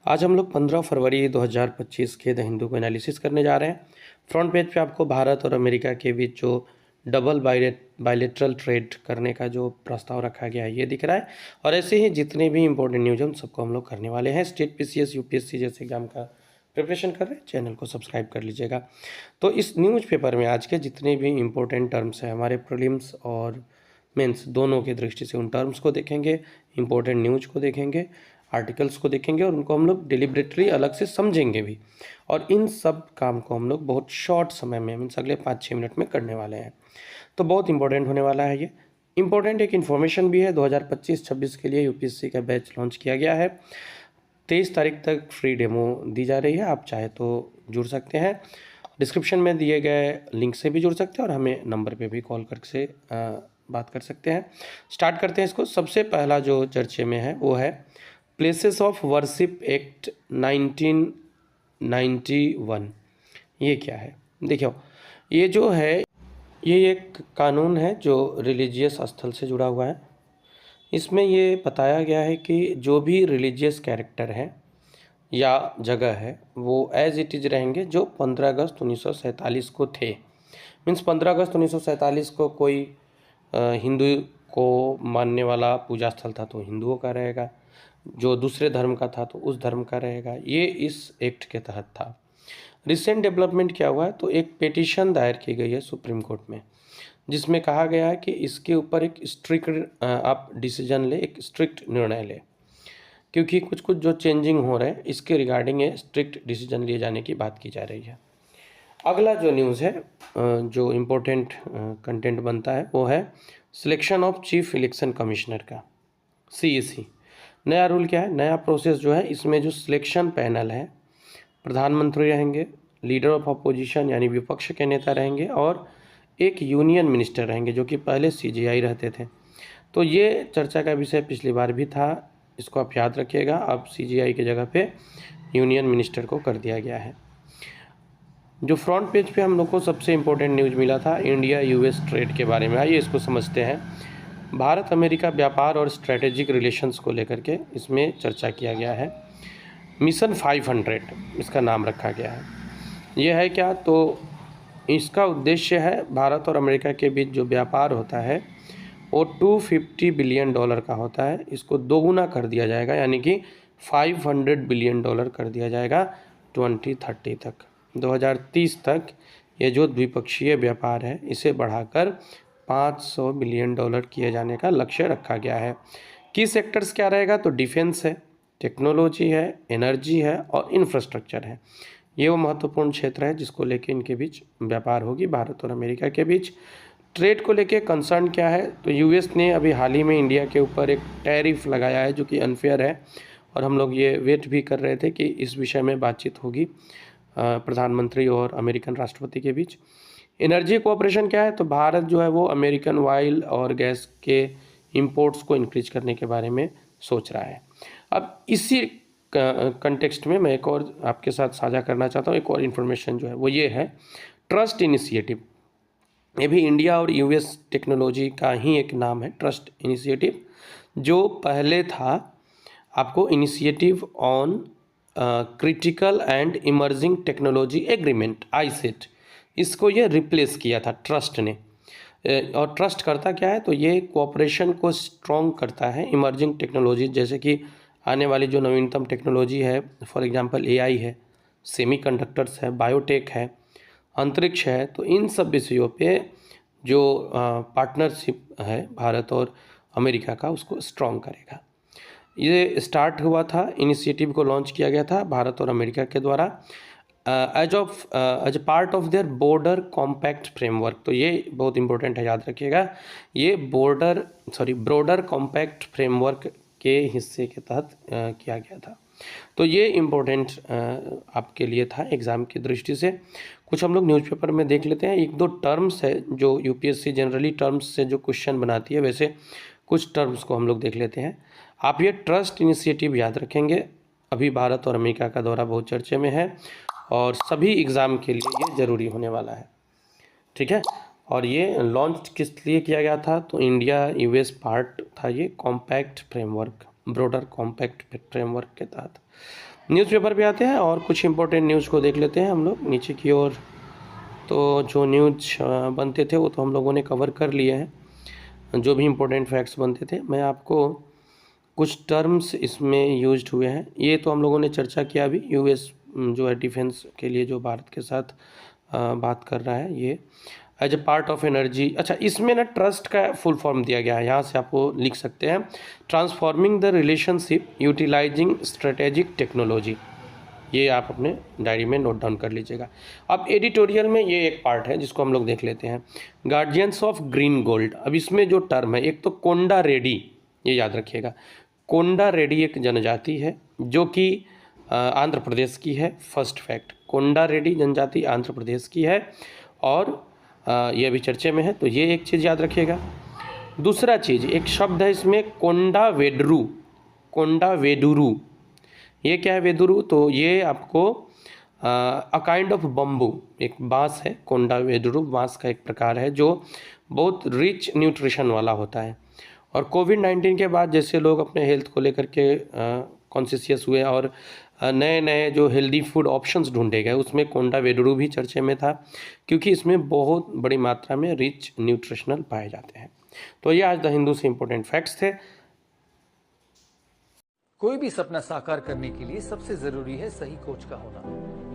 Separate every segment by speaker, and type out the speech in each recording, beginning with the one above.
Speaker 1: आज हम लोग 15 फरवरी 2025 के द हिंदू को एनालिसिस करने जा रहे हैं। फ्रंट पेज पे आपको भारत और अमेरिका के बीच जो डबल बायलेटरल ट्रेड करने का जो प्रस्ताव रखा गया है ये दिख रहा है। और ऐसे ही जितने भी इंपॉर्टेंट न्यूज हैं उन सबको हम लोग करने वाले हैं। स्टेट पीसीएस यूपीएससी जैसे एग्जाम का प्रिपरेशन कर रहे हैं, चैनल को सब्सक्राइब कर लीजिएगा। तो इस न्यूज़ पेपर में आज के जितने भी इंपॉर्टेंट टर्म्स हैं हमारे प्रीलिम्स और मेंस दोनों की दृष्टि से उन टर्म्स को देखेंगे, इंपॉर्टेंट न्यूज को देखेंगे, आर्टिकल्स को देखेंगे और उनको हम लोग डिलिबरेटली अलग से समझेंगे भी। और इन सब काम को हम लोग बहुत शॉर्ट समय में मीन्स अगले 5-6 मिनट में करने वाले हैं। तो बहुत इंपॉर्टेंट होने वाला है ये। इंपॉर्टेंट एक इन्फॉर्मेशन भी है, 2025-26 के लिए यूपीएससी का बैच लॉन्च किया गया है। 23 तारीख तक फ्री डेमो दी जा रही है, आप चाहे तो जुड़ सकते हैं। डिस्क्रिप्शन में दिए गए लिंक से भी जुड़ सकते हैं और हमें नंबर पे भी कॉल करके बात कर सकते हैं। स्टार्ट करते हैं इसको। सबसे पहला जो चर्चे में है वो है प्लेसेस ऑफ वर्शिप एक्ट 1991। ये क्या है? देखियो, ये जो है ये एक कानून है जो रिलीजियस स्थल से जुड़ा हुआ है। इसमें ये बताया गया है कि जो भी रिलीजियस कैरेक्टर है या जगह है वो एज इट इज़ रहेंगे जो 15 अगस्त 1947 को थे। मीन्स 15 अगस्त 1947 को कोई हिंदू को मानने वाला पूजा स्थल था तो हिंदुओं का रहेगा, जो दूसरे धर्म का था तो उस धर्म का रहेगा। ये इस एक्ट के तहत था। रिसेंट डेवलपमेंट क्या हुआ है, तो एक पिटीशन दायर की गई है सुप्रीम कोर्ट में जिसमें कहा गया है कि इसके ऊपर एक स्ट्रिक्ट आप डिसीजन ले, एक स्ट्रिक्ट निर्णय ले, क्योंकि कुछ कुछ जो चेंजिंग हो रहे हैं इसके रिगार्डिंग ये स्ट्रिक्ट डिसीजन लिए जाने की बात की जा रही है। अगला जो न्यूज़ है जो इम्पोर्टेंट कंटेंट बनता है वो है selection of chief election commissioner का, सीईसी। नया रूल क्या है, नया प्रोसेस जो है इसमें जो सिलेक्शन पैनल है, प्रधानमंत्री रहेंगे, लीडर ऑफ अपोजिशन यानी विपक्ष के नेता रहेंगे और एक यूनियन मिनिस्टर रहेंगे जो कि पहले सीजीआई रहते थे। तो ये चर्चा का विषय पिछली बार भी था, इसको आप याद रखिएगा। अब सीजीआई की जगह पे यूनियन मिनिस्टर को कर दिया गया है। जो फ्रंट पेज पे हम लोग को सबसे इम्पोर्टेंट न्यूज़ मिला था इंडिया यूएस ट्रेड के बारे में, आइए इसको समझते हैं। भारत अमेरिका व्यापार और स्ट्रैटेजिक रिलेशंस को लेकर के इसमें चर्चा किया गया है। मिशन 500 इसका नाम रखा गया है। यह है क्या, तो इसका उद्देश्य है भारत और अमेरिका के बीच जो व्यापार होता है वो $250 बिलियन का होता है, इसको दोगुना कर दिया जाएगा यानी कि $500 बिलियन कर दिया जाएगा 2030 तक। 2030 तक ये जो द्विपक्षीय व्यापार है इसे बढ़ाकर $500 बिलियन किए जाने का लक्ष्य रखा गया है। की सेक्टर्स क्या रहेगा, तो डिफेंस है, टेक्नोलॉजी है, एनर्जी है और इंफ्रास्ट्रक्चर है। ये वो महत्वपूर्ण क्षेत्र है जिसको लेके इनके बीच व्यापार होगी भारत और अमेरिका के बीच। ट्रेड को लेके कंसर्न क्या है, तो यूएस ने अभी हाल ही में इंडिया के ऊपर एक टैरिफ लगाया है जो कि अनफेयर है और हम लोग ये वेट भी कर रहे थे कि इस विषय में बातचीत होगी प्रधानमंत्री और अमेरिकन राष्ट्रपति के बीच। एनर्जी कोऑपरेशन क्या है, तो भारत जो है वो अमेरिकन ऑयल और गैस के इंपोर्ट्स को इंक्रीज करने के बारे में सोच रहा है। अब इसी कंटेक्स्ट में मैं एक और आपके साथ साझा करना चाहता हूँ, एक और इन्फॉर्मेशन जो है वो ये है ट्रस्ट इनिशिएटिव। ये भी इंडिया और यूएस टेक्नोलॉजी का ही एक नाम है, ट्रस्ट इनिशिएटिव। जो पहले था आपको initiative on critical and emerging technology agreement, iCET, इसको ये रिप्लेस किया था ट्रस्ट ने। और ट्रस्ट करता क्या है, तो ये कोऑपरेशन को स्ट्रॉन्ग करता है इमर्जिंग टेक्नोलॉजी, जैसे कि आने वाली जो नवीनतम टेक्नोलॉजी है, फॉर एग्जांपल एआई है, सेमीकंडक्टर्स है, बायोटेक है, अंतरिक्ष है। तो इन सब विषयों पे जो पार्टनरशिप है भारत और अमेरिका का उसको स्ट्रॉन्ग करेगा। ये स्टार्ट हुआ था, इनिशिएटिव को लॉन्च किया गया था भारत और अमेरिका के द्वारा as part of their border compact framework. तो ये बहुत इंपॉर्टेंट है, याद रखिएगा। ये ब्रॉडर कॉम्पैक्ट फ्रेमवर्क के हिस्से के तहत किया गया था। तो ये इम्पोर्टेंट आपके लिए था एग्ज़ाम की दृष्टि से। कुछ हम लोग न्यूज़पेपर में देख लेते हैं, एक दो टर्म्स है जो यूपीएससी जनरली टर्म्स से जो क्वेश्चन बनाती है, वैसे कुछ टर्म्स को हम लोग देख लेते हैं। आप ये ट्रस्ट इनिशिएटिव याद रखेंगे। अभी भारत और अमेरिका का दौरा बहुत चर्चे में है और सभी एग्ज़ाम के लिए ये ज़रूरी होने वाला है, ठीक है। और ये लॉन्च किस लिए किया गया था, तो इंडिया यूएस पार्ट था ये compact framework. Broader compact framework के तहत। न्यूज़पेपर पे आते हैं और कुछ इंपॉर्टेंट न्यूज़ को देख लेते हैं हम लोग नीचे की ओर। तो जो न्यूज़ बनते थे वो तो हम लोगों ने कवर कर लिए हैं, जो भी इम्पोर्टेंट फैक्ट्स बनते थे। मैं आपको कुछ टर्म्स इसमें यूज्ड हुए हैं, ये तो हम लोगों ने चर्चा किया अभी। यूएस जो है डिफेंस के लिए जो भारत के साथ बात कर रहा है, ये as a part of energy. अच्छा, इसमें ना ट्रस्ट का फुल फॉर्म दिया गया है, यहाँ से आपको लिख सकते हैं, transforming the relationship utilising strategic technology. ये आप अपने डायरी में नोट डाउन कर लीजिएगा। अब एडिटोरियल में ये एक पार्ट है जिसको हम लोग देख लेते हैं, गार्जियंस ऑफ ग्रीन गोल्ड। अब इसमें जो टर्म है, एक तो कोंडा रेड्डी, ये याद रखिएगा। कोंडा रेड्डी एक जनजाति है जो कि आंध्र प्रदेश की है। फर्स्ट फैक्ट, कोंडा रेड्डी जनजाति आंध्र प्रदेश की है और ये अभी चर्चे में है, तो ये एक चीज़ याद रखिएगा। दूसरा चीज़, एक शब्द है इसमें कोंडा वेडरू। कोंडा वेडुरू, ये क्या है वेदुरू? तो ये आपको अ काइंड ऑफ बम्बू, एक बांस है। कोंडा वेदुरू बांस का एक प्रकार है जो बहुत रिच न्यूट्रिशन वाला होता है। और कोविड-19 के बाद जैसे लोग अपने हेल्थ को लेकर के कॉन्शियस हुए और नए नए जो हेल्दी फूड ऑप्शंस ढूंढे गए, उसमें कोंडा वेडुरू भी चर्चे में था, क्योंकि इसमें बहुत बड़ी मात्रा में रिच न्यूट्रिशनल पाए जाते हैं। तो ये आज द हिंदू से इंपॉर्टेंट फैक्ट्स थे।
Speaker 2: कोई भी सपना साकार करने के लिए सबसे जरूरी है सही कोच का होना।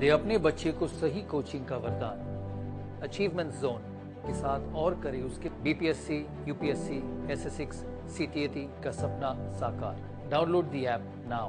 Speaker 2: दे अपने बच्चे को सही कोचिंग का वरदान अचीवमेंट जोन के साथ और करे उसके बीपीएससी, यूपीएससी, एसएससी, सीटीएटी का सपना साकार। Download the app now.